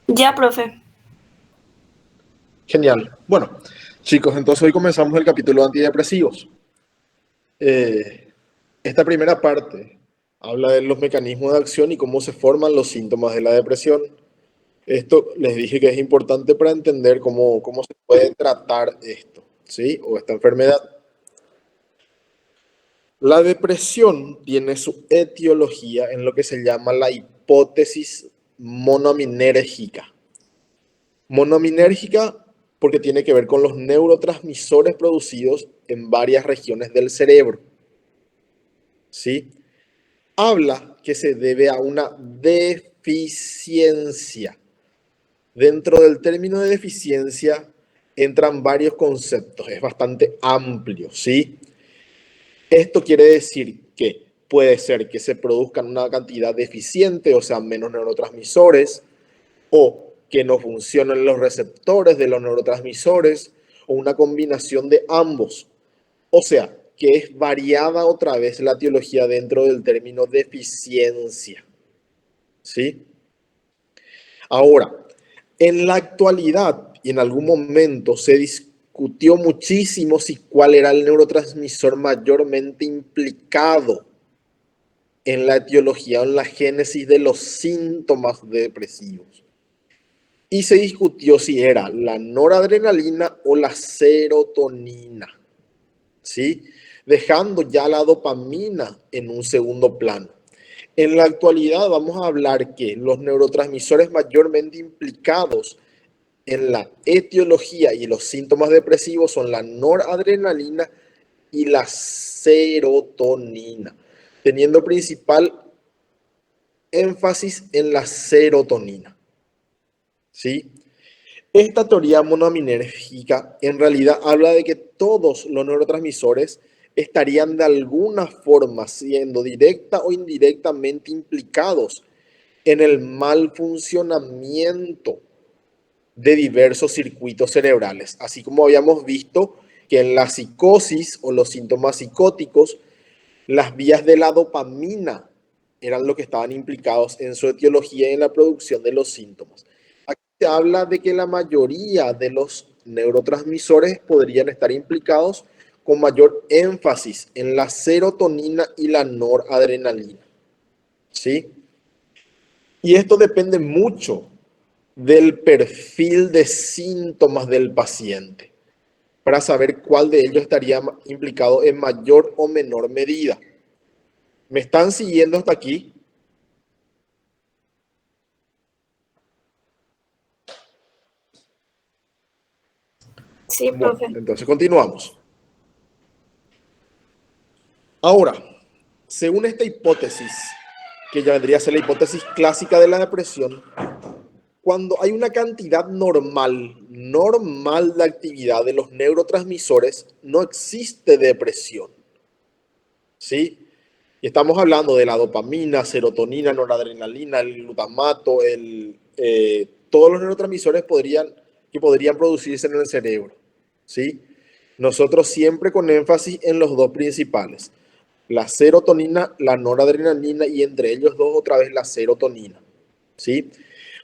Ya, profe. Genial. Bueno, chicos, entonces hoy comenzamos el capítulo de antidepresivos. Eh, Esta primera parte habla de los mecanismos de acción y cómo se forman los síntomas de la depresión. Esto les dije que es importante para entender cómo se puede tratar esto, ¿sí? O esta enfermedad. La depresión tiene su etiología en lo que se llama la hipótesis monominérgica. Monominérgica porque tiene que ver con los neurotransmisores producidos en varias regiones del cerebro, ¿sí? Habla que se debe a una deficiencia. Dentro del término de deficiencia entran varios conceptos, es bastante amplio, ¿sí? Esto quiere decir que puede ser que se produzcan una cantidad deficiente, o sea, menos neurotransmisores, o que no funcionan los receptores de los neurotransmisores, o una combinación de ambos. O sea, que es variada otra vez la etiología dentro del término deficiencia. ¿Sí? Ahora, en la actualidad y en algún momento se discutió muchísimo si cuál era el neurotransmisor mayormente implicado en la etiología o en la génesis de los síntomas depresivos. Y se discutió si era la noradrenalina o la serotonina, ¿sí? Dejando ya la dopamina en un segundo plano. En la actualidad vamos a hablar que los neurotransmisores mayormente implicados en la etiología y los síntomas depresivos son la noradrenalina y la serotonina, teniendo principal énfasis en la serotonina, ¿sí? Esta teoría monoaminérgica en realidad habla de que todos los neurotransmisores estarían de alguna forma siendo directa o indirectamente implicados en el mal funcionamiento de diversos circuitos cerebrales, así como habíamos visto que en la psicosis o los síntomas psicóticos, las vías de la dopamina eran lo que estaban implicados en su etiología y en la producción de los síntomas. Aquí se habla de que la mayoría de los neurotransmisores podrían estar implicados con mayor énfasis en la serotonina y la noradrenalina, ¿sí? Y esto depende mucho del perfil de síntomas del paciente para saber cuál de ellos estaría implicado en mayor o menor medida. ¿Me están siguiendo hasta aquí? Sí, Bueno, profe. entonces continuamos. Ahora, según esta hipótesis, que ya vendría a ser la hipótesis clásica de la depresión, cuando hay una cantidad normal de actividad de los neurotransmisores, no existe depresión, ¿sí? Y estamos hablando de la dopamina, serotonina, noradrenalina, el glutamato, todos los neurotransmisores que podrían producirse en el cerebro, ¿sí? Nosotros siempre con énfasis en los dos principales, la serotonina, la noradrenalina y entre ellos dos otra vez la serotonina, ¿sí?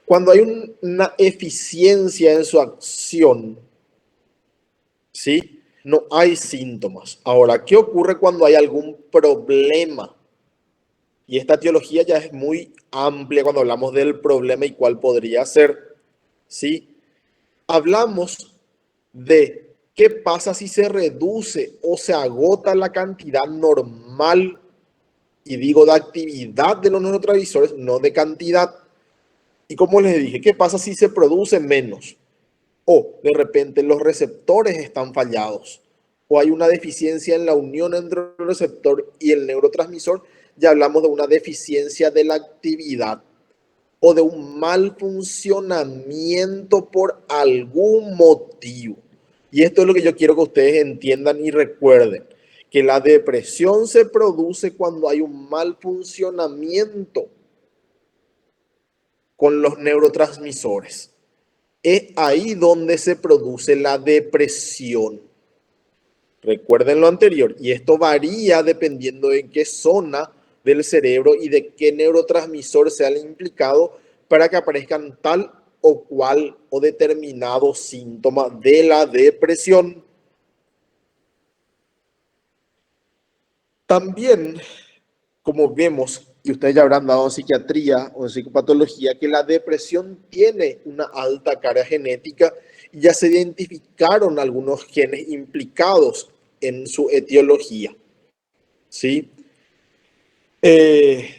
Cuando hay una eficiencia en su acción, ¿sí? No hay síntomas. Ahora, ¿qué ocurre cuando hay algún problema? Y esta teología ya es muy amplia cuando hablamos del problema y cuál podría ser, ¿sí? Hablamos de qué pasa si se reduce o se agota la cantidad normal, y digo de actividad de los neurotransmisores, no de cantidad. Y como les dije, ¿qué pasa si se produce menos? O de repente los receptores están fallados o hay una deficiencia en la unión entre el receptor y el neurotransmisor, ya hablamos de una deficiencia de la actividad o de un mal funcionamiento por algún motivo. Y esto es lo que yo quiero que ustedes entiendan y recuerden, que la depresión se produce cuando hay un mal funcionamiento con los neurotransmisores. Es ahí donde se produce la depresión. Recuerden lo anterior, y esto varía dependiendo de en qué zona del cerebro y de qué neurotransmisor sea el implicado para que aparezcan tal o cual o determinado síntoma de la depresión. También, como vemos, y ustedes ya habrán dado en psiquiatría o en psicopatología, que la depresión tiene una alta carga genética y ya se identificaron algunos genes implicados en su etiología, ¿sí?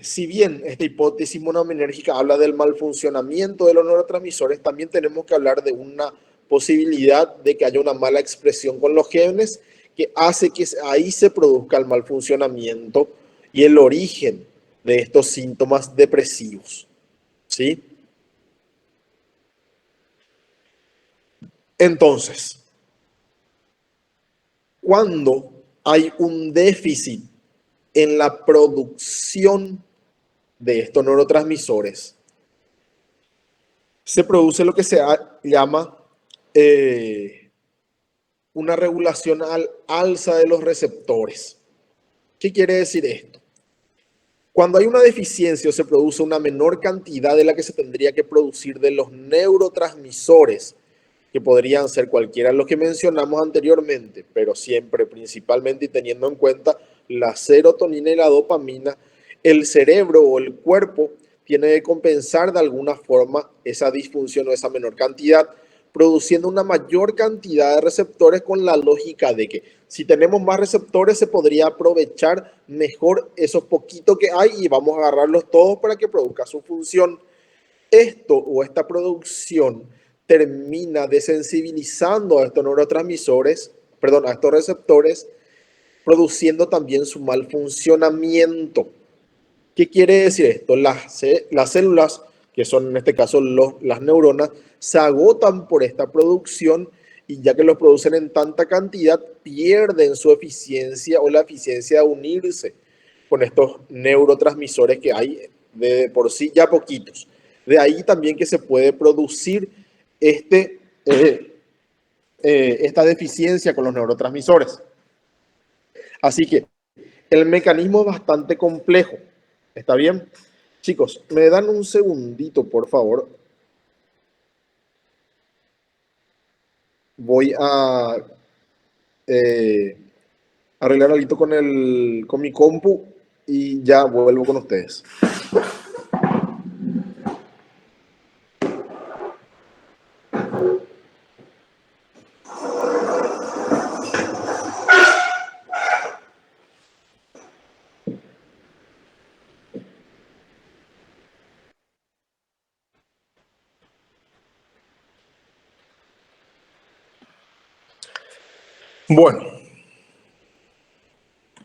Si bien esta hipótesis monominérgica habla del mal funcionamiento de los neurotransmisores, también tenemos que hablar de una posibilidad de que haya una mala expresión con los genes que hace que ahí se produzca el mal funcionamiento y el origen de estos síntomas depresivos, ¿sí? Entonces, cuando hay un déficit en la producción de estos neurotransmisores, se produce lo que se llama una regulación al alza de los receptores. ¿Qué quiere decir esto? Cuando hay una deficiencia o se produce una menor cantidad de la que se tendría que producir de los neurotransmisores, que podrían ser cualquiera de los que mencionamos anteriormente, pero siempre, principalmente y teniendo en cuenta la serotonina y la dopamina, el cerebro o el cuerpo tiene que compensar de alguna forma esa disfunción o esa menor cantidad, produciendo una mayor cantidad de receptores con la lógica de que si tenemos más receptores se podría aprovechar mejor esos poquitos que hay y vamos a agarrarlos todos para que produzca su función. Esto o esta producción termina desensibilizando a estos neurotransmisores, perdón, a estos receptores, produciendo también su mal funcionamiento. ¿Qué quiere decir esto? Las células, que son en este caso las neuronas, se agotan por esta producción y ya que los producen en tanta cantidad, pierden su eficiencia o la eficiencia de unirse con estos neurotransmisores que hay de por sí ya poquitos. De ahí también que se puede producir este, esta deficiencia con los neurotransmisores. Así que el mecanismo es bastante complejo. ¿Está bien? Chicos, me dan un segundito, por favor. Voy a arreglar algo con mi compu y ya vuelvo con ustedes. Bueno,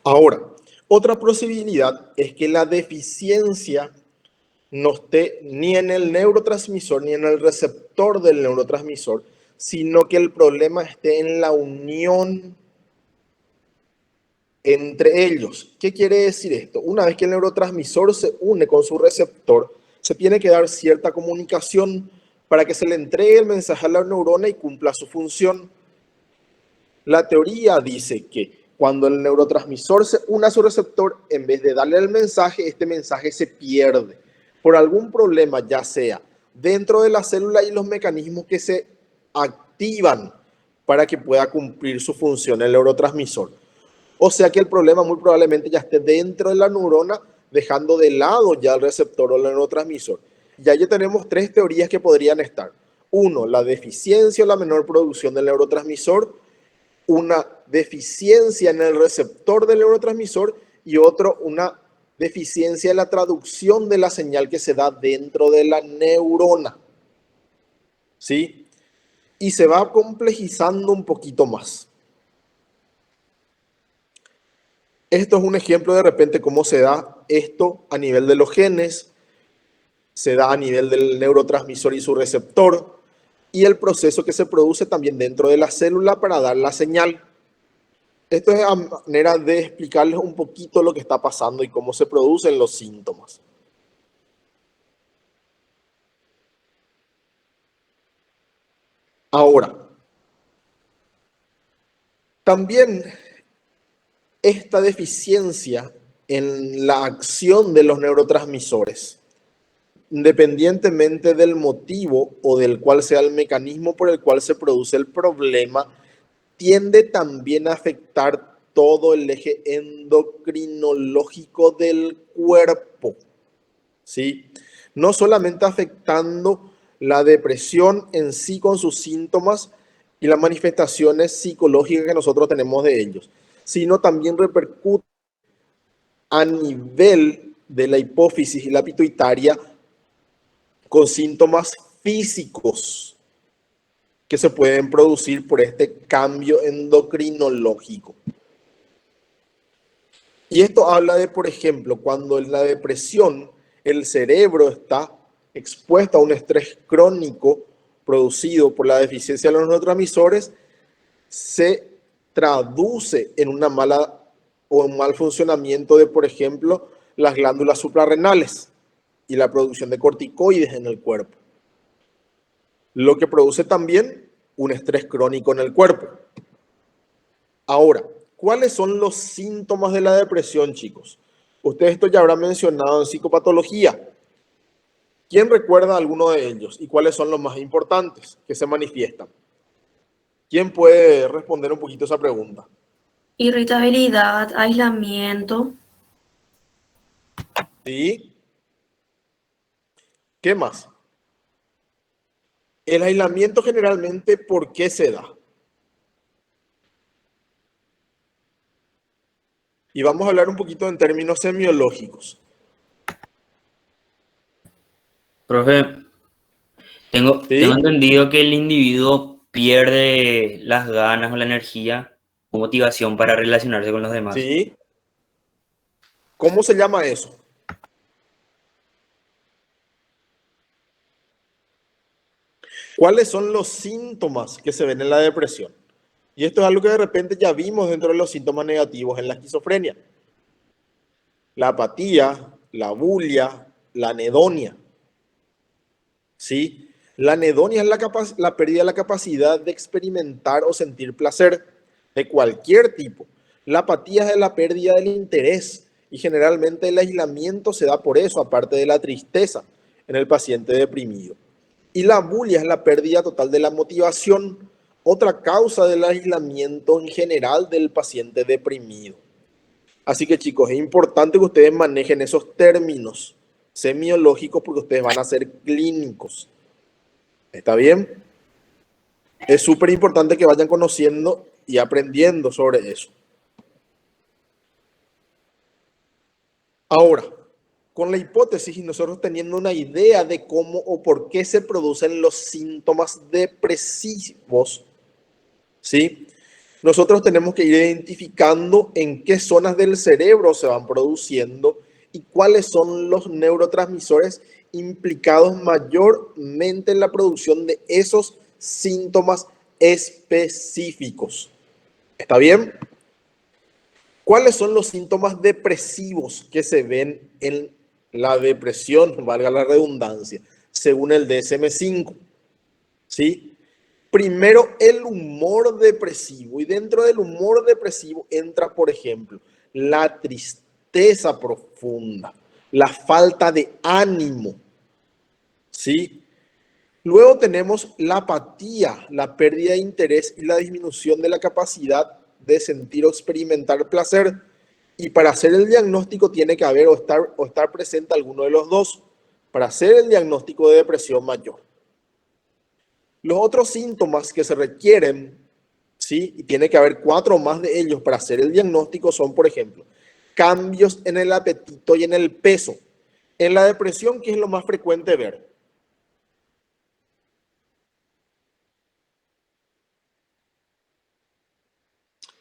ahora, otra posibilidad es que la deficiencia no esté ni en el neurotransmisor ni en el receptor del neurotransmisor, sino que el problema esté en la unión entre ellos. ¿Qué quiere decir esto? Una vez que el neurotransmisor se une con su receptor, se tiene que dar cierta comunicación para que se le entregue el mensaje a la neurona y cumpla su función. La teoría dice que cuando el neurotransmisor se une a su receptor, en vez de darle el mensaje, este mensaje se pierde por algún problema, ya sea dentro de la célula y los mecanismos que se activan para que pueda cumplir su función el neurotransmisor. O sea que el problema muy probablemente ya esté dentro de la neurona, dejando de lado ya el receptor o el neurotransmisor. Ya tenemos tres teorías que podrían estar. Uno, la deficiencia o la menor producción del neurotransmisor. Una deficiencia en el receptor del neurotransmisor. Y otro, una deficiencia en la traducción de la señal que se da dentro de la neurona. ¿Sí? Y se va complejizando un poquito más. Esto es un ejemplo de repente cómo se da esto a nivel de los genes, se da a nivel del neurotransmisor y su receptor, y el proceso que se produce también dentro de la célula para dar la señal. Esto es a manera de explicarles un poquito lo que está pasando y cómo se producen los síntomas. Ahora, también esta deficiencia en la acción de los neurotransmisores independientemente del motivo o del cual sea el mecanismo por el cual se produce el problema, tiende también a afectar todo el eje endocrinológico del cuerpo, ¿sí? No solamente afectando la depresión en sí con sus síntomas y las manifestaciones psicológicas que nosotros tenemos de ellos, sino también repercute a nivel de la hipófisis y la pituitaria con síntomas físicos que se pueden producir por este cambio endocrinológico. Y esto habla de, por ejemplo, cuando en la depresión el cerebro está expuesto a un estrés crónico producido por la deficiencia de los neurotransmisores, se traduce en una mala o un mal funcionamiento de, por ejemplo, las glándulas suprarrenales y la producción de corticoides en el cuerpo, lo que produce también un estrés crónico en el cuerpo. Ahora, ¿cuáles son los síntomas de la depresión, chicos? Ustedes esto ya habrán mencionado en psicopatología. ¿Quién recuerda alguno de ellos y cuáles son los más importantes que se manifiestan? ¿Quién puede responder un poquito esa pregunta? Irritabilidad, aislamiento, ¿Sí? ¿Qué más? El aislamiento generalmente, ¿por qué se da? Y vamos a hablar un poquito en términos semiológicos. Profe, tengo ¿Sí? entendido que el individuo pierde las ganas o la energía o motivación para relacionarse con los demás. ¿Sí? ¿Cómo se llama eso? ¿Cuáles son los síntomas que se ven en la depresión? Y esto es algo que de repente ya vimos dentro de los síntomas negativos en la esquizofrenia. La apatía, la bulia, la anedonia. ¿Sí? La anedonia es la pérdida de la capacidad de experimentar o sentir placer de cualquier tipo. La apatía es la pérdida del interés y generalmente el aislamiento se da por eso, aparte de la tristeza en el paciente deprimido. Y la bulia es la pérdida total de la motivación, otra causa del aislamiento en general del paciente deprimido. Así que chicos, es importante que ustedes manejen esos términos semiológicos porque ustedes van a ser clínicos. ¿Está bien? Es súper importante que vayan conociendo y aprendiendo sobre eso. Ahora, con la hipótesis y nosotros teniendo una idea de cómo o por qué se producen los síntomas depresivos, ¿sí? Nosotros tenemos que ir identificando en qué zonas del cerebro se van produciendo y cuáles son los neurotransmisores implicados mayormente en la producción de esos síntomas específicos. ¿Está bien? ¿Cuáles son los síntomas depresivos que se ven en la depresión, valga la redundancia, según el DSM-5? ¿Sí? Primero, el humor depresivo. Y dentro del humor depresivo entra, por ejemplo, la tristeza profunda, la falta de ánimo, ¿sí? Luego tenemos la apatía, la pérdida de interés y la disminución de la capacidad de sentir o experimentar placer. Y para hacer el diagnóstico tiene que haber o estar presente alguno de los dos para hacer el diagnóstico de depresión mayor. Los otros síntomas que se requieren, ¿sí? Y tiene que haber 4 más de ellos para hacer el diagnóstico son, por ejemplo, cambios en el apetito y en el peso. En la depresión, ¿qué es lo más frecuente ver?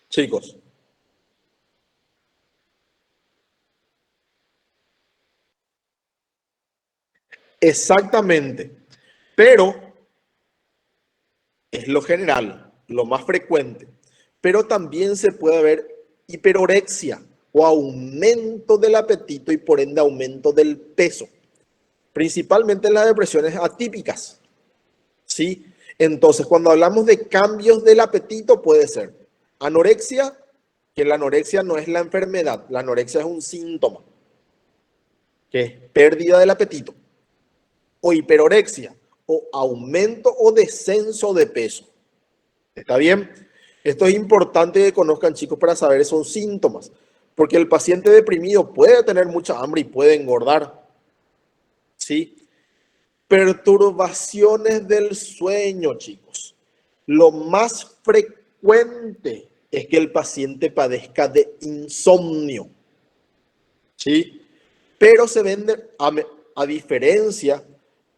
Chicos, exactamente, pero es lo general, lo más frecuente. Pero también se puede ver hiperorexia o aumento del apetito y por ende aumento del peso, principalmente en las depresiones atípicas, ¿sí? Entonces, cuando hablamos de cambios del apetito, puede ser anorexia, que la anorexia no es la enfermedad, la anorexia es un síntoma, que es pérdida del apetito. o hiperorexia, o aumento o descenso de peso. ¿Está bien? Esto es importante que conozcan, chicos, para saber esos síntomas, porque el paciente deprimido puede tener mucha hambre y puede engordar, ¿sí? Perturbaciones del sueño, chicos. Lo más frecuente es que el paciente padezca de insomnio, ¿sí? Pero se vende, a diferencia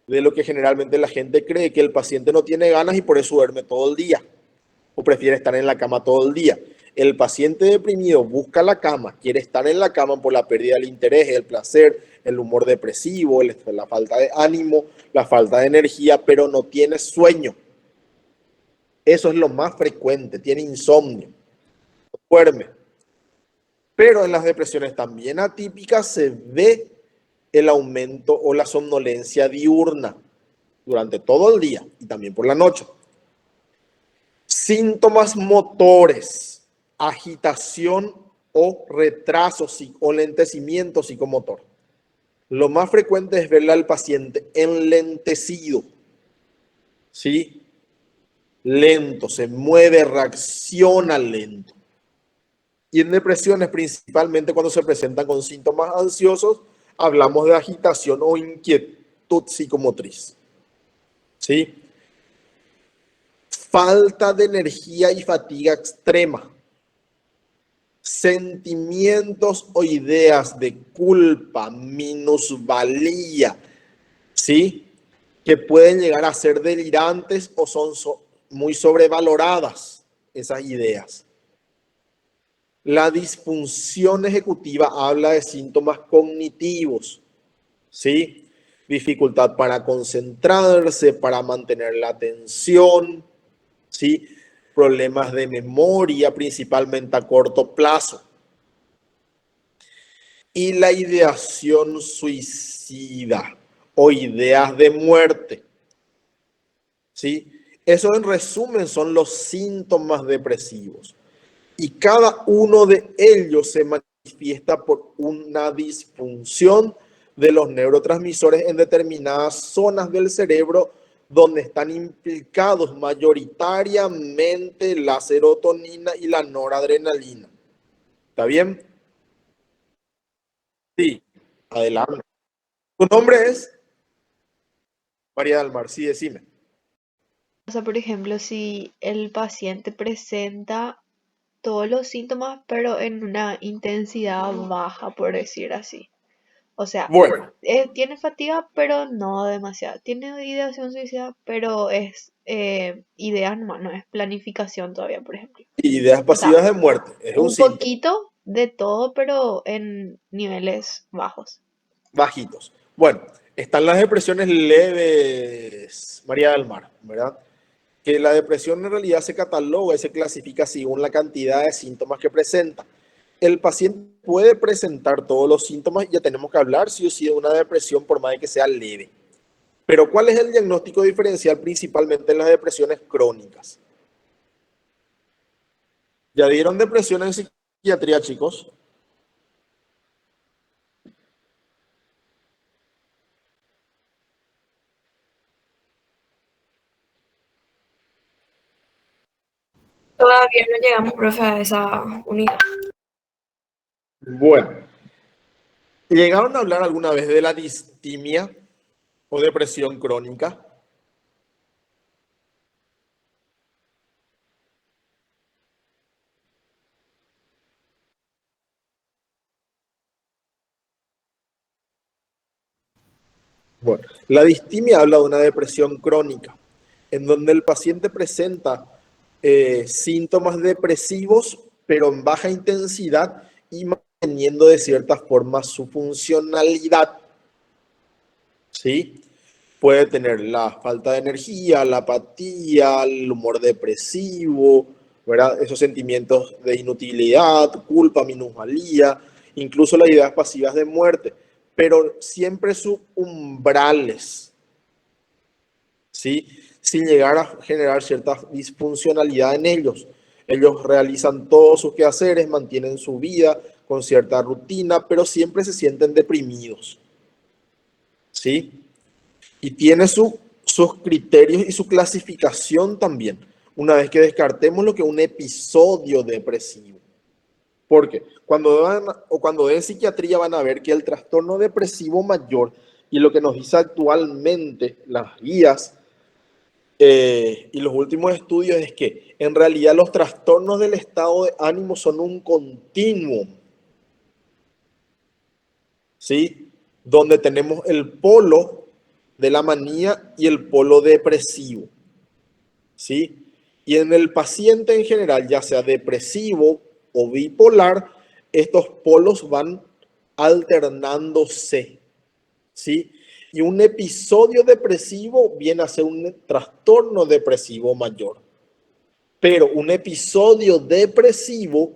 de lo que generalmente la gente cree, que el paciente no tiene ganas y por eso duerme todo el día o prefiere estar en la cama todo el día. El paciente deprimido busca la cama, quiere estar en la cama por la pérdida del interés, el placer, el humor depresivo, la falta de ánimo, la falta de energía, pero no tiene sueño. Eso es lo más frecuente, tiene insomnio, no duerme. Pero en las depresiones también atípicas se ve el aumento o la somnolencia diurna durante todo el día y también por la noche. Síntomas motores, agitación o retraso o lentecimiento psicomotor. Lo más frecuente es verle al paciente enlentecido, ¿sí? Lento, se mueve, reacciona lento. Y en depresiones, principalmente cuando se presentan con síntomas ansiosos, hablamos de agitación o inquietud psicomotriz, ¿sí? Falta de energía y fatiga extrema. Sentimientos o ideas de culpa, minusvalía, ¿sí? Que pueden llegar a ser delirantes o son muy sobrevaloradas esas ideas. La disfunción ejecutiva habla de síntomas cognitivos, ¿sí? Dificultad para concentrarse, para mantener la atención, ¿sí? Problemas de memoria, principalmente a corto plazo. Y la ideación suicida o ideas de muerte, ¿sí? Eso en resumen son los síntomas depresivos. Y cada uno de ellos se manifiesta por una disfunción de los neurotransmisores en determinadas zonas del cerebro donde están implicados mayoritariamente la serotonina y la noradrenalina. ¿Está bien? Sí, adelante. ¿Tu nombre es? María del Mar, sí, decime. O sea, por ejemplo, si el paciente presenta todos los síntomas, pero en una intensidad baja, por decir así. O sea, Bueno, tiene fatiga, pero no demasiado. Tiene ideación suicida, pero es ideas nomás, no es planificación todavía, por ejemplo. ideas O sea, pasivas de muerte, es un un síntoma, poquito de todo, pero en niveles bajos. bajitos. Bueno, están las depresiones leves, María del Mar, ¿verdad? Que la depresión en realidad se cataloga y se clasifica según la cantidad de síntomas que presenta. El paciente puede presentar todos los síntomas y ya tenemos que hablar sí o sí de una depresión por más de que sea leve. Pero ¿cuál es el diagnóstico diferencial principalmente en las depresiones crónicas? ¿Ya dieron depresión en psiquiatría, chicos? Todavía no llegamos, profe, a esa unidad. Bueno, ¿llegaron a hablar alguna vez de la distimia o depresión crónica? Bueno, la distimia habla de una depresión crónica, en donde el paciente presenta síntomas depresivos, pero en baja intensidad y manteniendo de cierta forma su funcionalidad, ¿sí? Puede tener la falta de energía, la apatía, el humor depresivo, ¿verdad? Esos sentimientos de inutilidad, culpa, minusvalía, incluso las ideas pasivas de muerte, pero siempre sus umbrales, ¿sí? Sin llegar a generar cierta disfuncionalidad en ellos. Ellos realizan todos sus quehaceres, mantienen su vida con cierta rutina, pero siempre se sienten deprimidos, ¿sí? Y tiene sus criterios y su clasificación también, una vez que descartemos lo que es un episodio depresivo. Porque cuando ven psiquiatría van a ver que el trastorno depresivo mayor y lo que nos dice actualmente las guías y los últimos estudios es que en realidad los trastornos del estado de ánimo son un continuum, ¿sí? Donde tenemos el polo de la manía y el polo depresivo, ¿sí? Y en el paciente en general, ya sea depresivo o bipolar, estos polos van alternándose, ¿sí? Y un episodio depresivo viene a ser un trastorno depresivo mayor. Pero un episodio depresivo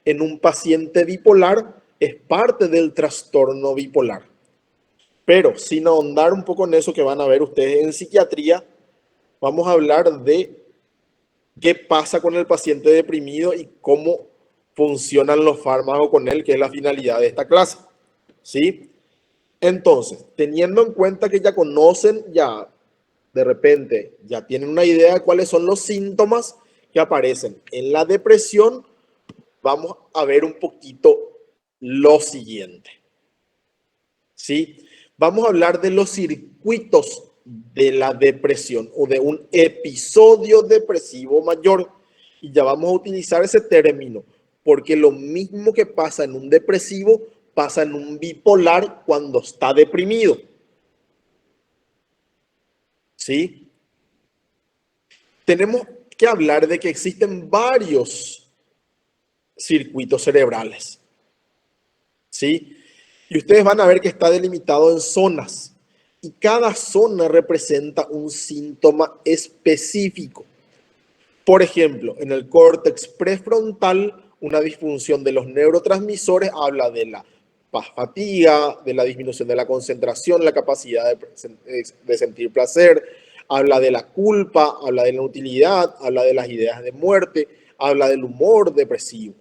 en un paciente bipolar es parte del trastorno bipolar. Pero sin ahondar un poco en eso que van a ver ustedes en psiquiatría, vamos a hablar de qué pasa con el paciente deprimido y cómo funcionan los fármacos con él, que es la finalidad de esta clase, ¿sí? Entonces, teniendo en cuenta que ya conocen, ya de repente, ya tienen una idea de cuáles son los síntomas que aparecen en la depresión, vamos a ver un poquito lo siguiente, ¿sí? Vamos a hablar de los circuitos de la depresión o de un episodio depresivo mayor. Y ya vamos a utilizar ese término, porque lo mismo que pasa en un depresivo, pasa en un bipolar cuando está deprimido. ¿Sí? Tenemos que hablar de que existen varios circuitos cerebrales. ¿Sí? Y ustedes van a ver que está delimitado en zonas. Y cada zona representa un síntoma específico. Por ejemplo, en el córtex prefrontal, una disfunción de los neurotransmisores habla de la fatiga, de la disminución de la concentración, la capacidad de sentir placer, habla de la culpa, habla de la utilidad, habla de las ideas de muerte, habla del humor depresivo.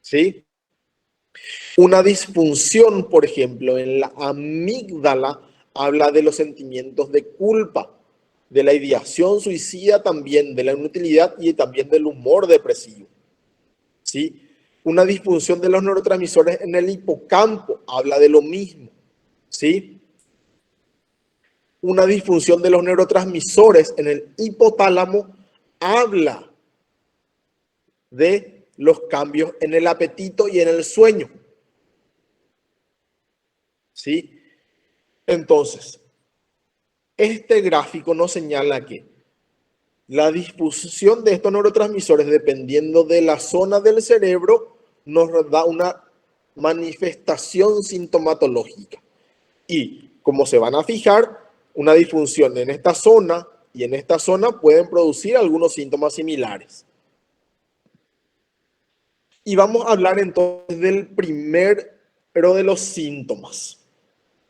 ¿Sí? Una disfunción, por ejemplo, en la amígdala habla de los sentimientos de culpa, de la ideación suicida también, de la inutilidad y también del humor depresivo. ¿Sí? Una disfunción de los neurotransmisores en el hipocampo habla de lo mismo. ¿Sí? Una disfunción de los neurotransmisores en el hipotálamo habla de los cambios en el apetito y en el sueño. ¿Sí? Entonces, este gráfico nos señala que la disfunción de estos neurotransmisores, dependiendo de la zona del cerebro, nos da una manifestación sintomatológica. Y como se van a fijar, una disfunción en esta zona y en esta zona pueden producir algunos síntomas similares. Y vamos a hablar entonces del primero de los síntomas,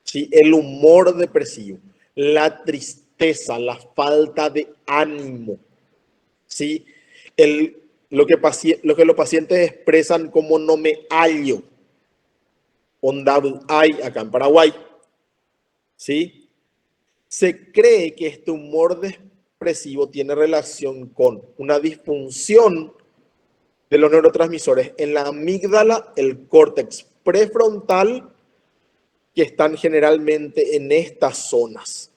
¿sí? El humor depresivo, la tristeza, la falta de ánimo, ¿sí? Lo que los pacientes expresan como no me hallo, onda hay acá en Paraguay, ¿sí? Se cree que este humor depresivo tiene relación con una disfunción de los neurotransmisores en la amígdala, el córtex prefrontal, que están generalmente en estas zonas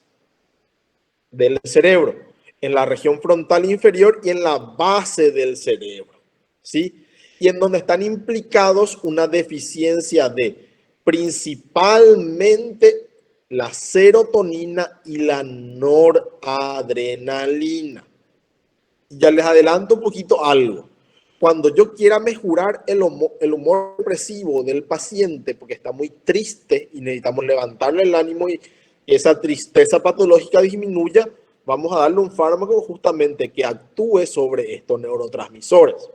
del cerebro, en la región frontal inferior y en la base del cerebro, ¿sí? Y en donde están implicados una deficiencia de principalmente la serotonina y la noradrenalina. Ya les adelanto un poquito algo. Cuando yo quiera mejorar el humor depresivo del paciente, porque está muy triste y necesitamos levantarle el ánimo y esa tristeza patológica disminuya, vamos a darle un fármaco justamente que actúe sobre estos neurotransmisores.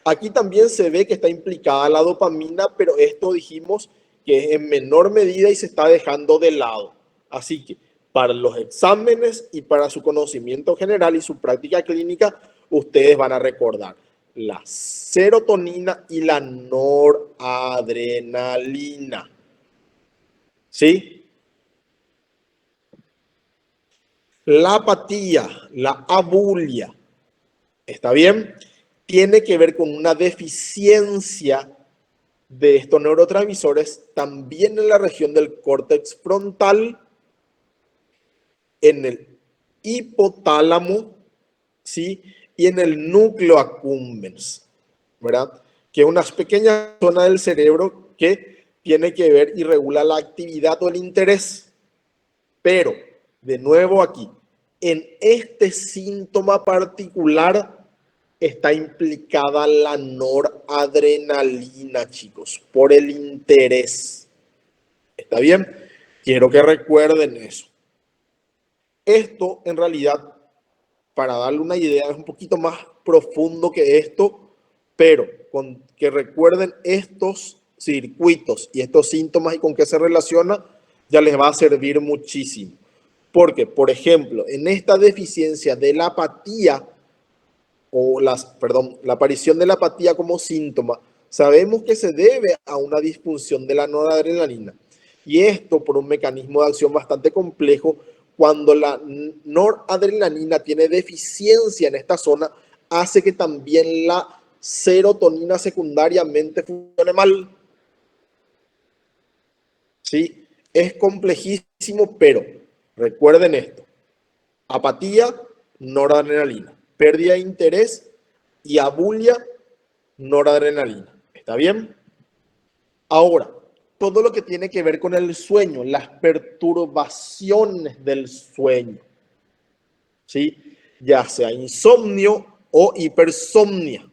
Aquí también se ve que está implicada la dopamina, pero esto dijimos que es en menor medida y se está dejando de lado. Así que para los exámenes y para su conocimiento general y su práctica clínica, ustedes van a recordar la serotonina y la noradrenalina. ¿Sí? La apatía, la abulia, ¿está bien? Tiene que ver con una deficiencia de estos neurotransmisores también en la región del córtex frontal, en el hipotálamo, ¿sí? Y en el núcleo accumbens, ¿verdad? Que es una pequeña zona del cerebro que tiene que ver y regula la actividad o el interés. Pero, de nuevo aquí, en este síntoma particular está implicada la noradrenalina, chicos, por el interés. ¿Está bien? Quiero que recuerden eso. Esto, en realidad, para darle una idea, es un poquito más profundo que esto, pero con que recuerden estos circuitos y estos síntomas y con qué se relaciona, ya les va a servir muchísimo. Porque, por ejemplo, en esta deficiencia de la apatía, la aparición de la apatía como síntoma, sabemos que se debe a una disfunción de la noradrenalina. Y esto por un mecanismo de acción bastante complejo, cuando la noradrenalina tiene deficiencia en esta zona, hace que también la serotonina secundariamente funcione mal. ¿Sí? Es complejísimo, pero recuerden esto. Apatía, noradrenalina. Pérdida de interés y abulia, noradrenalina. ¿Está bien? Ahora, todo lo que tiene que ver con el sueño, las perturbaciones del sueño, ¿sí? Ya sea insomnio o hipersomnia,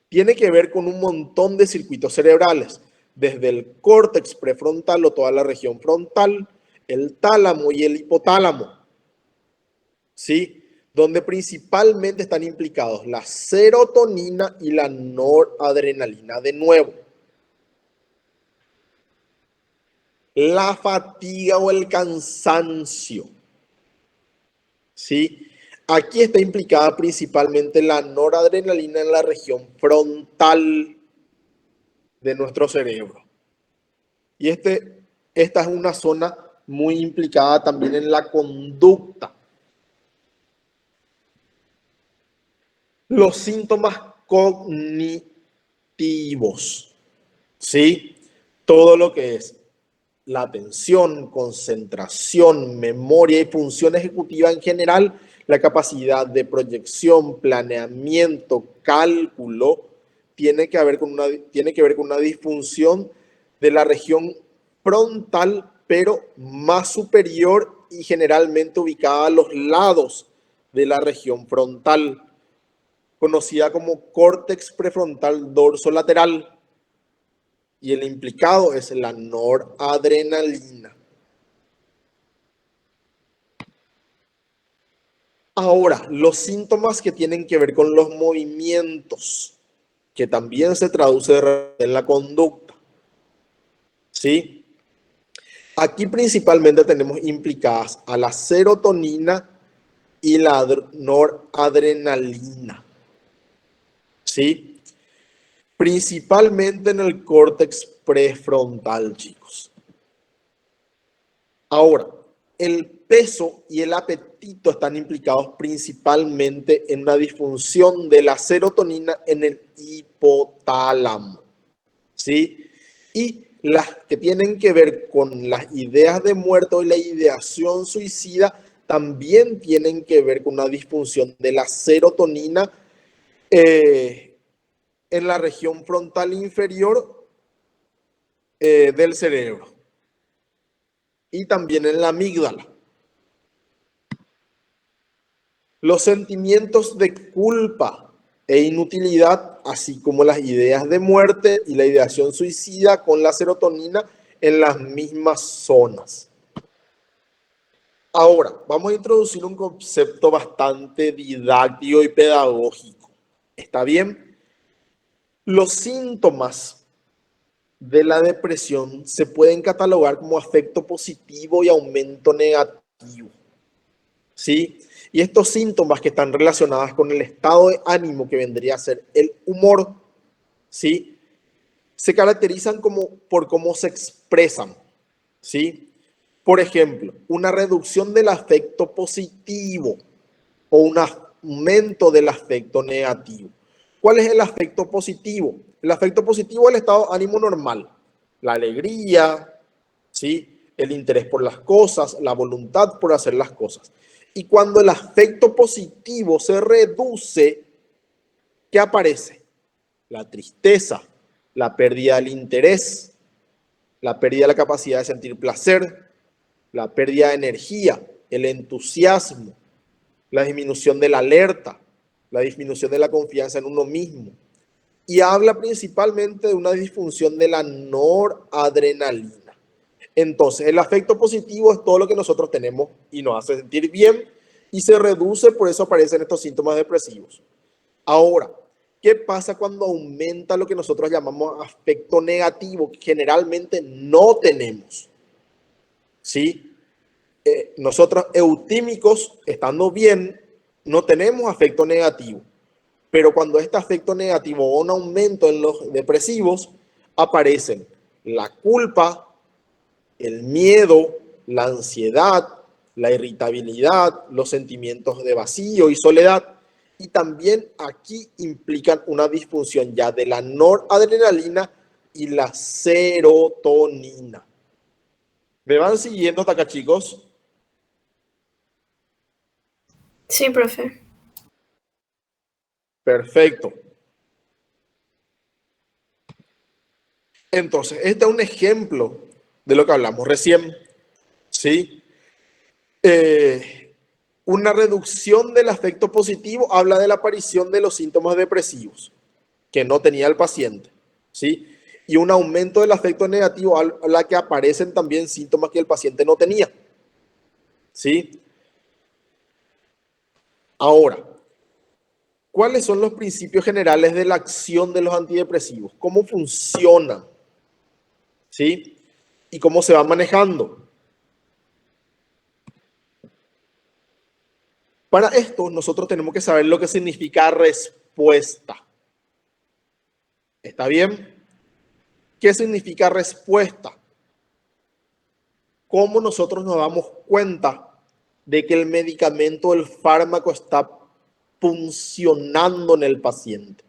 tiene que ver con un montón de circuitos cerebrales, desde el córtex prefrontal o toda la región frontal, el tálamo y el hipotálamo, ¿sí? Donde principalmente están implicados la serotonina y la noradrenalina. De nuevo, la fatiga o el cansancio, ¿sí? Aquí está implicada principalmente la noradrenalina en la región frontal de nuestro cerebro. Y esta es una zona muy implicada también en la conducta. Los síntomas cognitivos, ¿sí? Todo lo que es la atención, concentración, memoria y función ejecutiva en general, la capacidad de proyección, planeamiento, cálculo, tiene que ver con una disfunción de la región frontal, pero más superior y generalmente ubicada a los lados de la región frontal, conocida como córtex prefrontal dorsolateral. Y el implicado es la noradrenalina. Ahora, los síntomas que tienen que ver con los movimientos, que también se traduce en la conducta, ¿sí? Aquí principalmente tenemos implicadas a la serotonina y la noradrenalina, ¿sí? Principalmente en el córtex prefrontal, chicos. Ahora, el peso y el apetito están implicados principalmente en una disfunción de la serotonina en el hipotálamo, ¿sí? Y las que tienen que ver con las ideas de muerte y la ideación suicida también tienen que ver con una disfunción de la serotonina en la región frontal inferior del cerebro y también en la amígdala. Los sentimientos de culpa e inutilidad, así como las ideas de muerte y la ideación suicida con la serotonina en las mismas zonas. Ahora, vamos a introducir un concepto bastante didáctico y pedagógico. ¿Está bien? Los síntomas de la depresión se pueden catalogar como afecto positivo y aumento negativo, ¿sí? Y estos síntomas que están relacionados con el estado de ánimo que vendría a ser el humor, ¿sí? Se caracterizan por cómo se expresan, ¿sí? Por ejemplo, una reducción del afecto positivo o un aumento del afecto negativo. ¿Cuál es el afecto positivo? El afecto positivo es el estado de ánimo normal, la alegría, ¿sí? El interés por las cosas, la voluntad por hacer las cosas. Y cuando el afecto positivo se reduce, ¿qué aparece? La tristeza, la pérdida del interés, la pérdida de la capacidad de sentir placer, la pérdida de energía, el entusiasmo, la disminución de la alerta, la disminución de la confianza en uno mismo. Y habla principalmente de una disfunción de la noradrenalina. Entonces, el afecto positivo es todo lo que nosotros tenemos y nos hace sentir bien y se reduce, por eso aparecen estos síntomas depresivos. Ahora, ¿qué pasa cuando aumenta lo que nosotros llamamos afecto negativo, que generalmente no tenemos? ¿Sí? Nosotros eutímicos, estando bien, no tenemos afecto negativo. Pero cuando este afecto negativo o un aumento en los depresivos, aparecen la culpa, el miedo, la ansiedad, la irritabilidad, los sentimientos de vacío y soledad. Y también aquí implican una disfunción ya de la noradrenalina y la serotonina. ¿Me van siguiendo hasta acá, chicos? Sí, profe. Perfecto. Entonces, este es un ejemplo de lo que hablamos recién, ¿sí? Una reducción del afecto positivo habla de la aparición de los síntomas depresivos que no tenía el paciente, ¿sí? Y un aumento del afecto negativo habla que aparecen también síntomas que el paciente no tenía, ¿sí? Ahora, ¿cuáles son los principios generales de la acción de los antidepresivos? ¿Cómo funcionan? ¿Sí? ¿Y cómo se va manejando? Para esto, nosotros tenemos que saber lo que significa respuesta. ¿Está bien? ¿Qué significa respuesta? ¿Cómo nosotros nos damos cuenta de que el medicamento, el fármaco está funcionando en el paciente?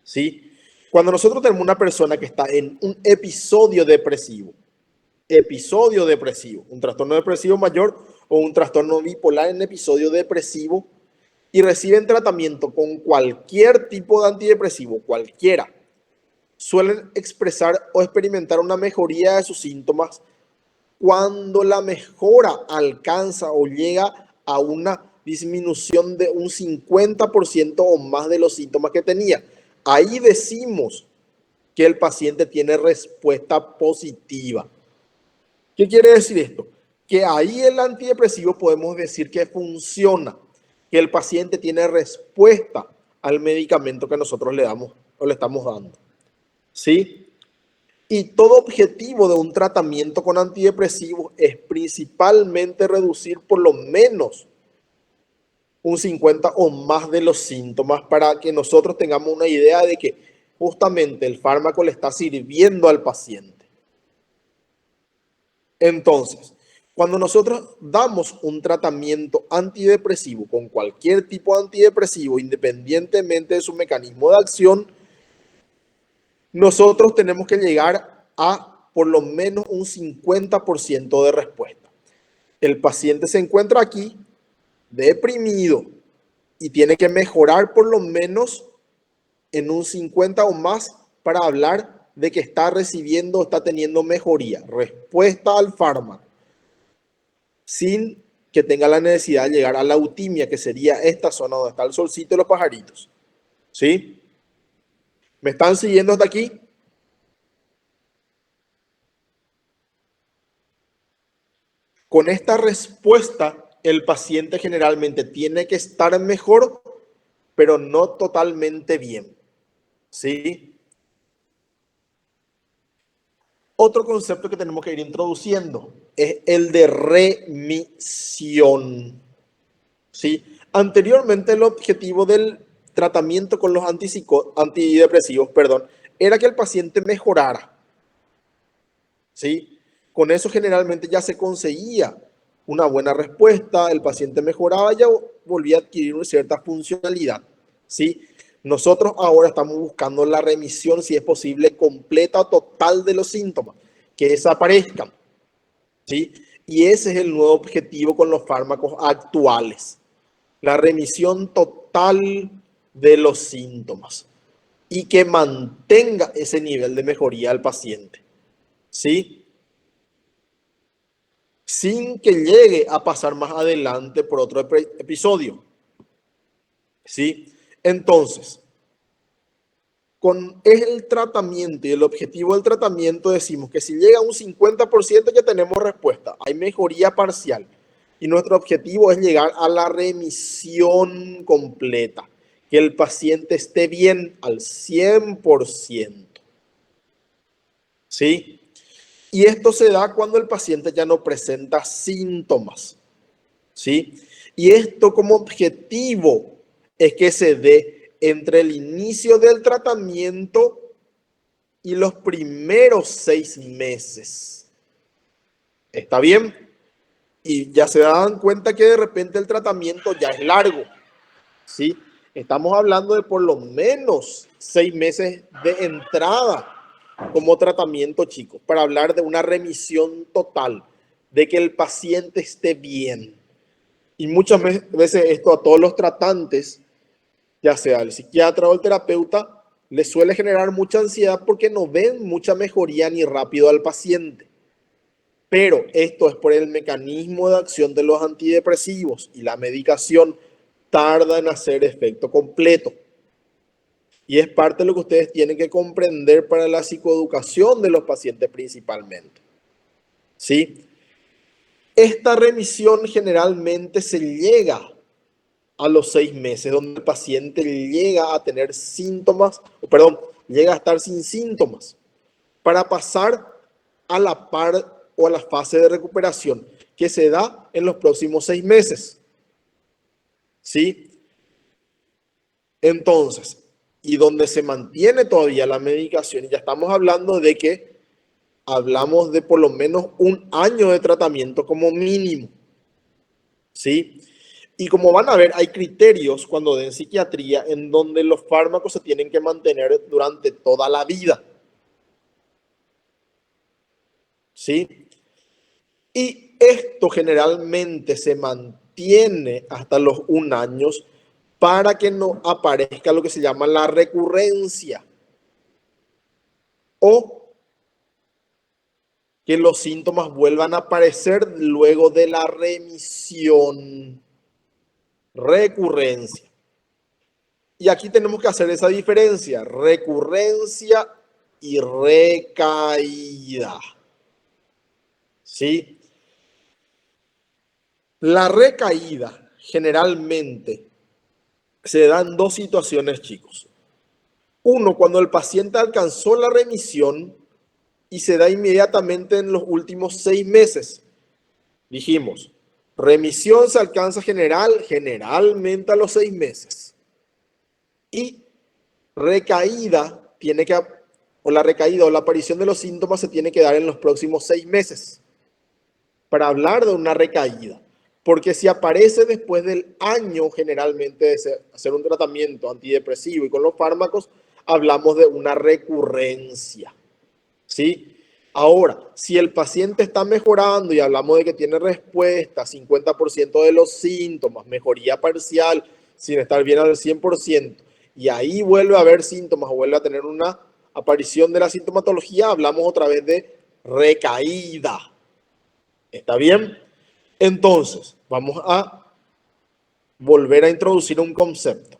¿Sí? Cuando nosotros tenemos una persona que está en un episodio depresivo, un trastorno depresivo mayor o un trastorno bipolar en episodio depresivo y reciben tratamiento con cualquier tipo de antidepresivo, cualquiera, suelen expresar o experimentar una mejoría de sus síntomas cuando la mejora alcanza o llega a una disminución de un 50% o más de los síntomas que tenía. Ahí decimos que el paciente tiene respuesta positiva. ¿Qué quiere decir esto? Que ahí el antidepresivo podemos decir que funciona, que el paciente tiene respuesta al medicamento que nosotros le damos o le estamos dando. ¿Sí? Y todo objetivo de un tratamiento con antidepresivos es principalmente reducir por lo menos un 50 o más de los síntomas para que nosotros tengamos una idea de que justamente el fármaco le está sirviendo al paciente. Entonces, cuando nosotros damos un tratamiento antidepresivo con cualquier tipo de antidepresivo, independientemente de su mecanismo de acción, nosotros tenemos que llegar a por lo menos un 50% de respuesta. El paciente se encuentra aquí deprimido y tiene que mejorar por lo menos en un 50 o más para hablar de que está recibiendo, está teniendo mejoría, respuesta al fármaco, sin que tenga la necesidad de llegar a la eutimia, que sería esta zona donde está el solcito y los pajaritos. ¿Sí? ¿Me están siguiendo hasta aquí? Con esta respuesta, el paciente generalmente tiene que estar mejor, pero no totalmente bien. ¿Sí? Otro concepto que tenemos que ir introduciendo es el de remisión. ¿Sí? Anteriormente, el objetivo del tratamiento con los antidepresivos, era que el paciente mejorara. ¿Sí? Con eso generalmente ya se conseguía una buena respuesta, el paciente mejoraba y ya volvía a adquirir una cierta funcionalidad, ¿sí? Nosotros ahora estamos buscando la remisión, si es posible, completa o total de los síntomas, que desaparezcan, ¿sí? Y ese es el nuevo objetivo con los fármacos actuales, la remisión total de los síntomas y que mantenga ese nivel de mejoría al paciente, ¿sí? Sin que llegue a pasar más adelante por otro episodio, ¿sí? Entonces, con el tratamiento y el objetivo del tratamiento decimos que si llega a un 50% ya tenemos respuesta, hay mejoría parcial y nuestro objetivo es llegar a la remisión completa, que el paciente esté bien al 100%, ¿sí? Y esto se da cuando el paciente ya no presenta síntomas, ¿sí? Y esto como objetivo es que se dé entre el inicio del tratamiento y los primeros 6 meses. ¿Está bien? Y ya se dan cuenta que de repente el tratamiento ya es largo, ¿sí? Estamos hablando de por lo menos 6 meses de entrada como tratamiento, chicos, para hablar de una remisión total, de que el paciente esté bien. Y muchas veces esto a todos los tratantes, ya sea el psiquiatra o el terapeuta, les suele generar mucha ansiedad porque no ven mucha mejoría ni rápido al paciente. Pero esto es por el mecanismo de acción de los antidepresivos y la medicación tarda en hacer efecto completo. Y es parte de lo que ustedes tienen que comprender para la psicoeducación de los pacientes principalmente, ¿sí? Esta remisión generalmente se llega a los 6 meses, donde el paciente llega a tener síntomas, llega a estar sin síntomas, para pasar a la par o a la fase de recuperación, que se da en los próximos 6 meses, ¿sí? Entonces, y donde se mantiene todavía la medicación, y ya estamos hablando de que hablamos de por lo menos 1 año de tratamiento como mínimo, ¿sí? Y como van a ver, hay criterios cuando den psiquiatría en donde los fármacos se tienen que mantener durante toda la vida, ¿sí? Y esto generalmente se mantiene hasta los 1 año para que no aparezca lo que se llama la recurrencia o que los síntomas vuelvan a aparecer luego de la remisión. Recurrencia. Y aquí tenemos que hacer esa diferencia, recurrencia y recaída, ¿sí? La recaída generalmente se da en 2 situaciones, chicos. Uno, cuando el paciente alcanzó la remisión y se da inmediatamente en los últimos 6 meses. Dijimos, remisión se alcanza generalmente a los 6 meses. Y recaída la recaída o la aparición de los síntomas se tiene que dar en los próximos 6 meses para hablar de una recaída. Porque si aparece después del año generalmente de hacer un tratamiento antidepresivo y con los fármacos, hablamos de una recurrencia, ¿sí? Ahora, si el paciente está mejorando y hablamos de que tiene respuesta, 50% de los síntomas, mejoría parcial, sin estar bien al 100%, y ahí vuelve a haber síntomas o vuelve a tener una aparición de la sintomatología, hablamos otra vez de recaída. ¿Está bien? Entonces, vamos a volver a introducir un concepto.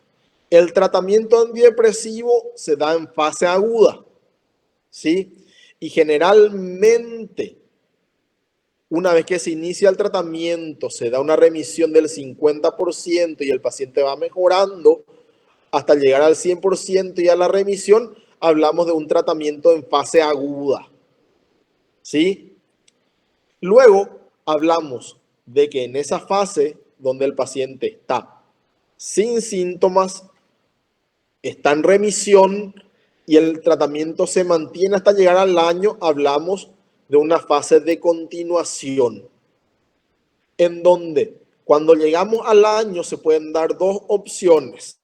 El tratamiento antidepresivo se da en fase aguda, ¿sí? Y generalmente, una vez que se inicia el tratamiento, se da una remisión del 50% y el paciente va mejorando hasta llegar al 100% y a la remisión, hablamos de un tratamiento en fase aguda, ¿sí? Luego hablamos de que en esa fase donde el paciente está sin síntomas, está en remisión y el tratamiento se mantiene hasta llegar al año, hablamos de una fase de continuación, en donde cuando llegamos al año se pueden dar dos opciones.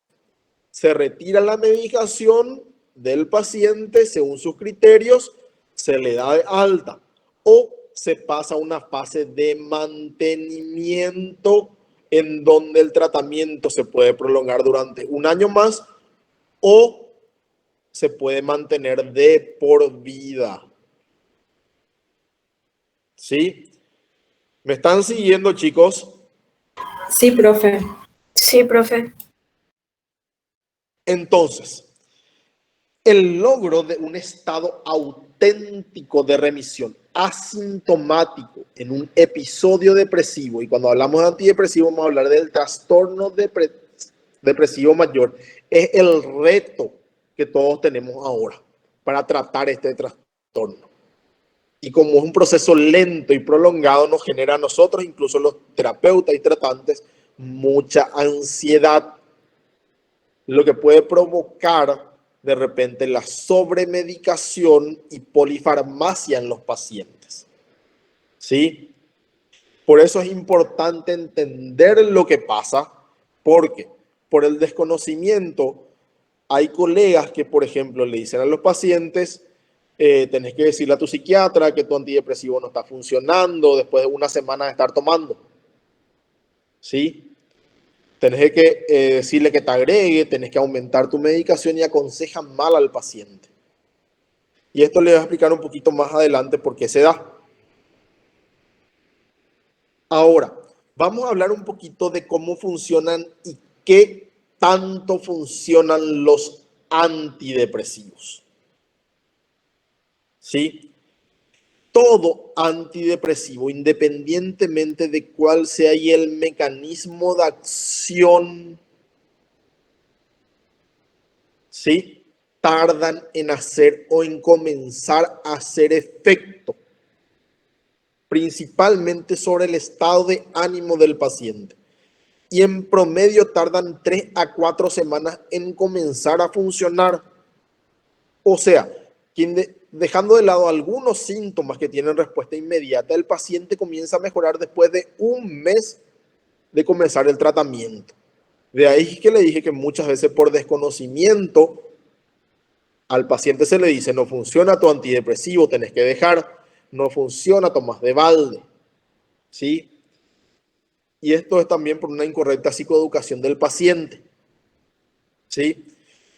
Se retira la medicación del paciente según sus criterios, se le da de alta, o se pasa a una fase de mantenimiento en donde el tratamiento se puede prolongar durante un año más o se puede mantener de por vida. ¿Sí? ¿Me están siguiendo, chicos? Sí, profe. Sí, profe. Entonces, el logro de un estado auténtico de remisión asintomático en un episodio depresivo, y cuando hablamos de antidepresivo vamos a hablar del trastorno depresivo mayor, es el reto que todos tenemos ahora para tratar este trastorno. Y como es un proceso lento y prolongado, nos genera a nosotros, incluso los terapeutas y tratantes, mucha ansiedad, lo que puede provocar de repente la sobremedicación y polifarmacia en los pacientes. ¿Sí? Por eso es importante entender lo que pasa, porque por el desconocimiento hay colegas que, por ejemplo, le dicen a los pacientes, tenés que decirle a tu psiquiatra que tu antidepresivo no está funcionando después de una semana de estar tomando. ¿Sí? Tenés que decirle que te agregue, tenés que aumentar tu medicación y aconsejan mal al paciente. Y esto le voy a explicar un poquito más adelante por qué se da. Ahora, vamos a hablar un poquito de cómo funcionan y qué tanto funcionan los antidepresivos. ¿Sí? Todo antidepresivo, independientemente de cuál sea el mecanismo de acción, ¿sí?, tardan en hacer o en comenzar a hacer efecto, principalmente sobre el estado de ánimo del paciente. Y en promedio tardan 3 a 4 semanas en comenzar a funcionar. O sea, dejando de lado algunos síntomas que tienen respuesta inmediata, el paciente comienza a mejorar después de un mes de comenzar el tratamiento. De ahí que le dije que muchas veces por desconocimiento al paciente se le dice, no funciona tu antidepresivo, tenés que dejar, no funciona, tomás de balde. ¿Sí? Y esto es también por una incorrecta psicoeducación del paciente. ¿Sí?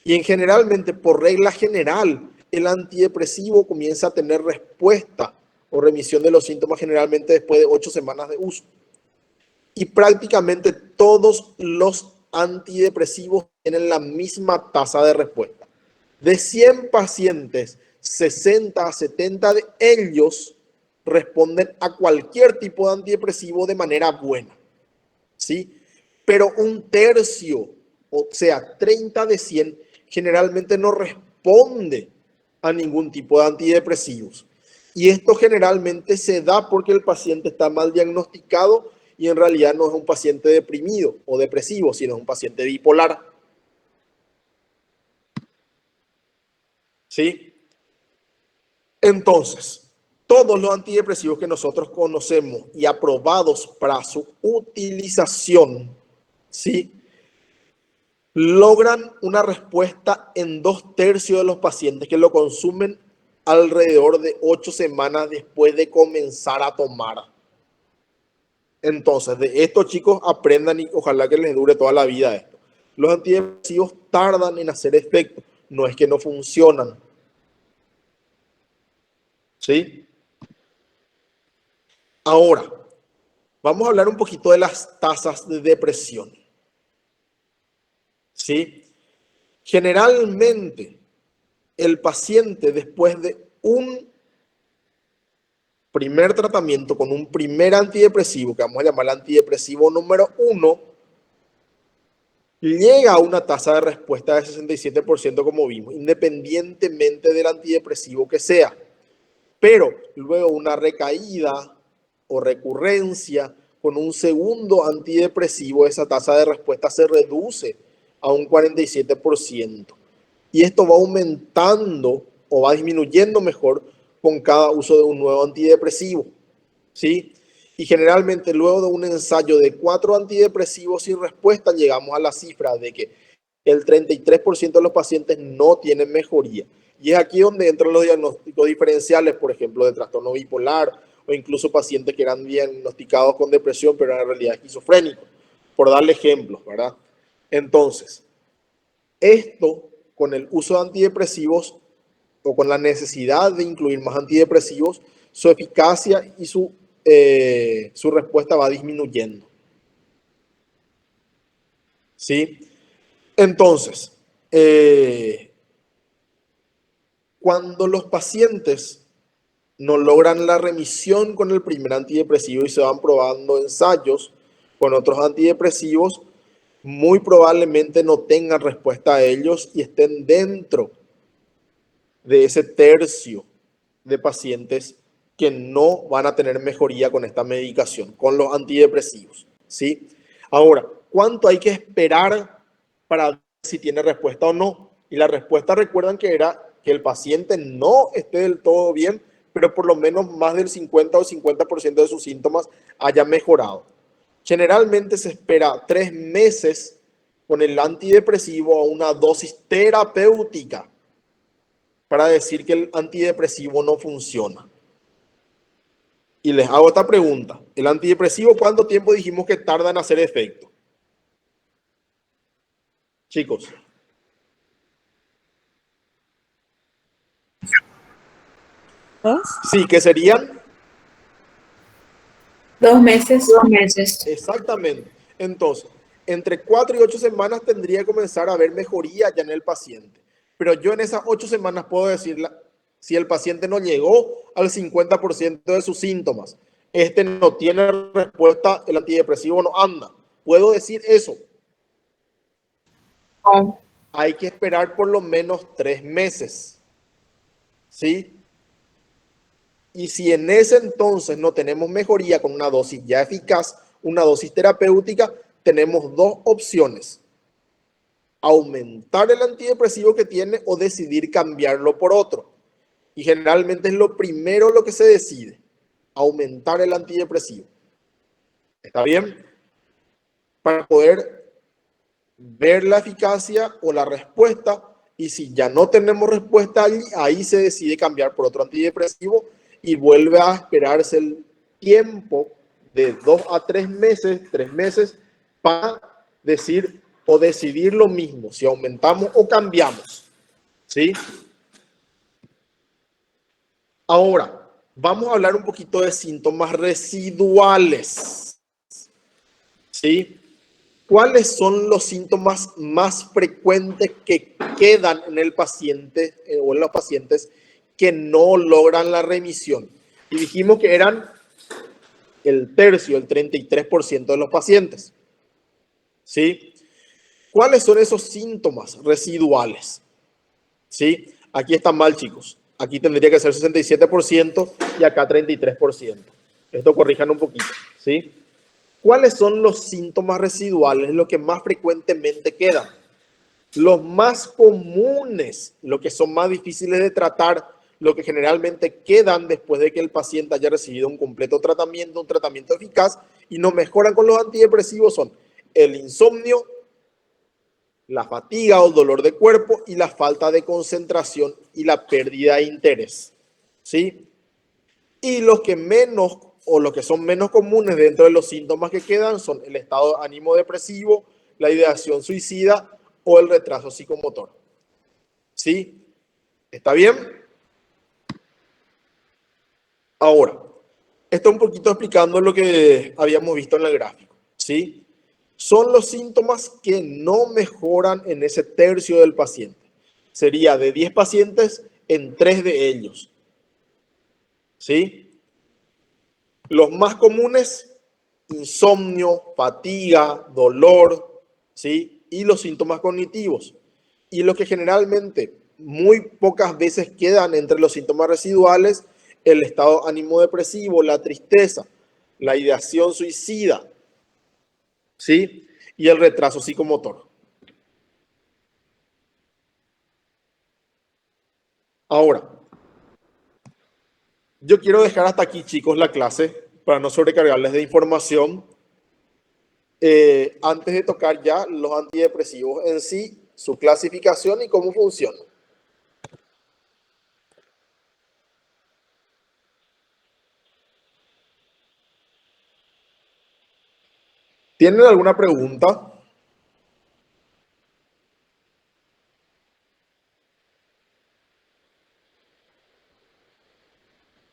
Y generalmente, por regla general, el antidepresivo comienza a tener respuesta o remisión de los síntomas generalmente después de 8 semanas de uso. Y prácticamente todos los antidepresivos tienen la misma tasa de respuesta. De 100 pacientes, 60 a 70 de ellos responden a cualquier tipo de antidepresivo de manera buena. ¿Sí? Pero un tercio, o sea, 30 de 100, generalmente no responde a ningún tipo de antidepresivos. Y esto generalmente se da porque el paciente está mal diagnosticado y en realidad no es un paciente deprimido o depresivo, sino es un paciente bipolar. ¿Sí? Entonces, todos los antidepresivos que nosotros conocemos y aprobados para su utilización, ¿sí?, logran una respuesta en 2/3 de los pacientes que lo consumen alrededor de 8 semanas después de comenzar a tomar. Entonces, de esto, chicos, aprendan y ojalá que les dure toda la vida esto. Los antidepresivos tardan en hacer efecto, no es que no funcionan. ¿Sí? Ahora, vamos a hablar un poquito de las tasas de depresión. ¿Sí? Generalmente, el paciente después de un primer tratamiento con un primer antidepresivo, que vamos a llamar el antidepresivo número 1, llega a una tasa de respuesta de 67%, como vimos, independientemente del antidepresivo que sea. Pero luego una recaída o recurrencia con un segundo antidepresivo, esa tasa de respuesta se reduce a un 47%. Y esto va aumentando o va disminuyendo mejor con cada uso de un nuevo antidepresivo, ¿sí? Y generalmente luego de un ensayo de 4 antidepresivos sin respuesta, llegamos a la cifra de que el 33% de los pacientes no tienen mejoría. Y es aquí donde entran los diagnósticos diferenciales, por ejemplo, de trastorno bipolar o incluso pacientes que eran diagnosticados con depresión, pero en realidad esquizofrénicos, por darle ejemplos, ¿verdad? Entonces, esto con el uso de antidepresivos o con la necesidad de incluir más antidepresivos, su eficacia y su respuesta va disminuyendo. ¿Sí? Entonces, cuando los pacientes no logran la remisión con el primer antidepresivo y se van probando ensayos con otros antidepresivos, muy probablemente no tengan respuesta a ellos y estén dentro de ese tercio de pacientes que no van a tener mejoría con esta medicación, con los antidepresivos, ¿sí? Ahora, ¿cuánto hay que esperar para ver si tiene respuesta o no? Y la respuesta, recuerdan que era que el paciente no esté del todo bien, pero por lo menos más del 50 o 50% de sus síntomas haya mejorado. Generalmente se espera 3 meses con el antidepresivo a una dosis terapéutica para decir que el antidepresivo no funciona. Y les hago esta pregunta. ¿El antidepresivo cuánto tiempo dijimos que tarda en hacer efecto? Chicos. Sí, que serían 2 meses. 2 meses. exactamente. Entonces, entre 4 y 8 semanas tendría que comenzar a haber mejoría ya en el paciente. Pero yo en esas 8 semanas puedo decir, si el paciente no llegó al 50% de sus síntomas, este no tiene respuesta, el antidepresivo no anda. ¿Puedo decir eso? No. Hay que esperar por lo menos 3 meses. ¿Sí? Y si en ese entonces no tenemos mejoría con una dosis ya eficaz, una dosis terapéutica, tenemos 2 opciones. Aumentar el antidepresivo que tiene o decidir cambiarlo por otro. Y generalmente es lo primero lo que se decide, aumentar el antidepresivo. ¿Está bien? Para poder ver la eficacia o la respuesta, y si ya no tenemos respuesta ahí se decide cambiar por otro antidepresivo y vuelve a esperarse el tiempo de 2 a 3 meses para decir o decidir lo mismo, si aumentamos o cambiamos. ¿Sí? Ahora, vamos a hablar un poquito de síntomas residuales. ¿Sí? ¿Cuáles son los síntomas más frecuentes que quedan en el paciente o en los pacientes que no logran la remisión? Y dijimos que eran el 33% de los pacientes. ¿Sí? ¿Cuáles son esos síntomas residuales? ¿Sí? Aquí está mal, chicos. Aquí tendría que ser 67% y acá 33%. Esto corrijan un poquito. ¿Sí? ¿Cuáles son los síntomas residuales, los que más frecuentemente quedan? Los más comunes, los que son más difíciles de tratar, los que generalmente quedan después de que el paciente haya recibido un completo tratamiento, un tratamiento eficaz y no mejoran con los antidepresivos son el insomnio, la fatiga o dolor de cuerpo y la falta de concentración y la pérdida de interés. ¿Sí? Y los que menos o los que son menos comunes dentro de los síntomas que quedan son el estado de ánimo depresivo, la ideación suicida o el retraso psicomotor. ¿Sí? ¿Está bien? Ahora, esto un poquito explicando lo que habíamos visto en el gráfico. ¿Sí? Son los síntomas que no mejoran en ese tercio del paciente. Sería de 10 pacientes en 3 de ellos. ¿Sí? Los más comunes, insomnio, fatiga, dolor, ¿sí? Y los síntomas cognitivos. Y lo que generalmente muy pocas veces quedan entre los síntomas residuales, el estado de ánimo depresivo, la tristeza, la ideación suicida, ¿sí? Y el retraso psicomotor. Ahora, Yo quiero dejar hasta aquí, chicos, la clase para no sobrecargarles de información. Antes de tocar ya los antidepresivos en sí, su clasificación y cómo funcionan. ¿Tienen alguna pregunta?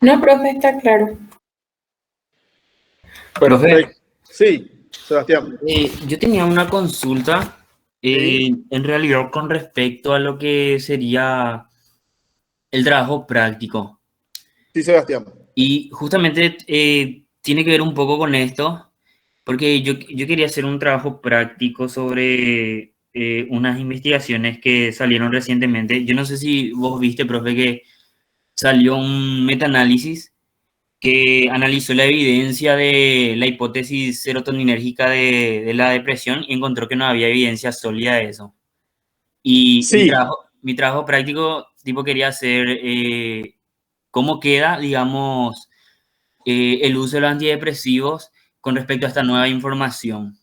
No, profe, está claro. Profe, Perfecto. Sí, Sebastián. yo tenía una consulta, Sí, en realidad con respecto a lo que sería el trabajo práctico. sí, Sebastián. Y justamente tiene que ver un poco con esto, porque yo quería hacer un trabajo práctico sobre unas investigaciones que salieron recientemente. Yo no sé si vos viste, profe, que salió un metaanálisis que analizó la evidencia de la hipótesis serotoninérgica de la depresión y encontró que no había evidencia sólida de eso. Y Sí, mi trabajo práctico, tipo, quería hacer cómo queda, digamos, el uso de los antidepresivos con respecto a esta nueva información.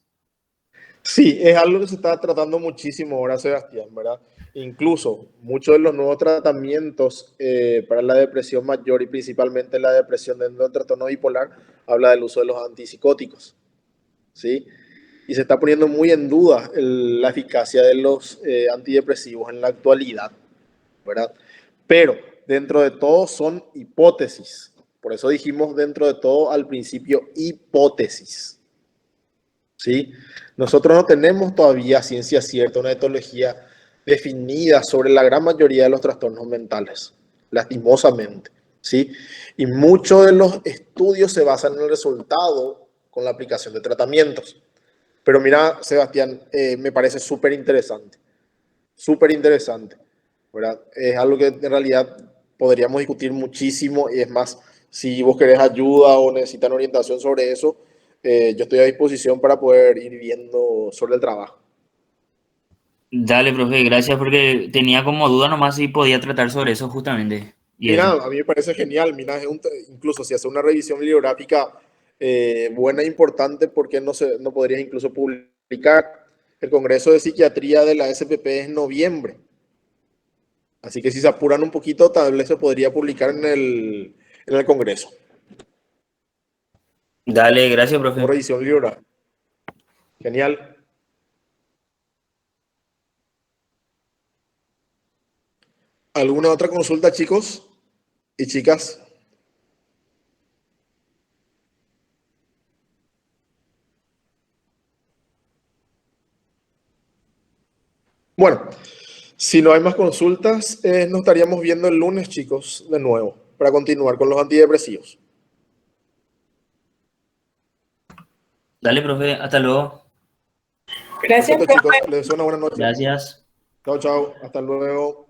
sí, es algo que se está tratando muchísimo ahora, Sebastián, ¿verdad? Incluso muchos de los nuevos tratamientos para la depresión mayor y principalmente la depresión dentro del trastorno bipolar habla del uso de los antipsicóticos, ¿sí? Y se está poniendo muy en duda la eficacia de los antidepresivos en la actualidad, ¿verdad? Pero dentro de todo son hipótesis. Por eso dijimos dentro de todo al principio hipótesis, ¿sí? Nosotros no tenemos todavía ciencia cierta, una etiología definida sobre la gran mayoría de los trastornos mentales, lastimosamente, ¿sí? Y muchos de los estudios se basan en el resultado con la aplicación de tratamientos. Pero mira, Sebastián, me parece súper interesante, ¿verdad? Es algo que en realidad podríamos discutir muchísimo y es más, si vos querés ayuda o necesitan orientación sobre eso, yo estoy a disposición para poder ir viendo sobre el trabajo. Dale, profe, gracias porque tenía como duda nomás si podía tratar sobre eso justamente. Y eso. Mira, a mí me parece genial, mira, incluso si hace una revisión bibliográfica buena e importante, porque no podrías incluso publicar? El Congreso de Psiquiatría de la SPP es en noviembre. Así que si se apuran un poquito, tal vez se podría publicar en el Congreso, Dale, gracias, como profe. revisión bibliográfica. Genial. ¿Alguna otra consulta, chicos y chicas? Bueno, si no hay más consultas, nos estaríamos viendo el lunes, chicos, de nuevo, para continuar con los antidepresivos. Dale, profe, hasta luego. Gracias, Perfecto, profe. chicos. Les deseo una buena noche. Gracias. Chao, chao. Hasta luego.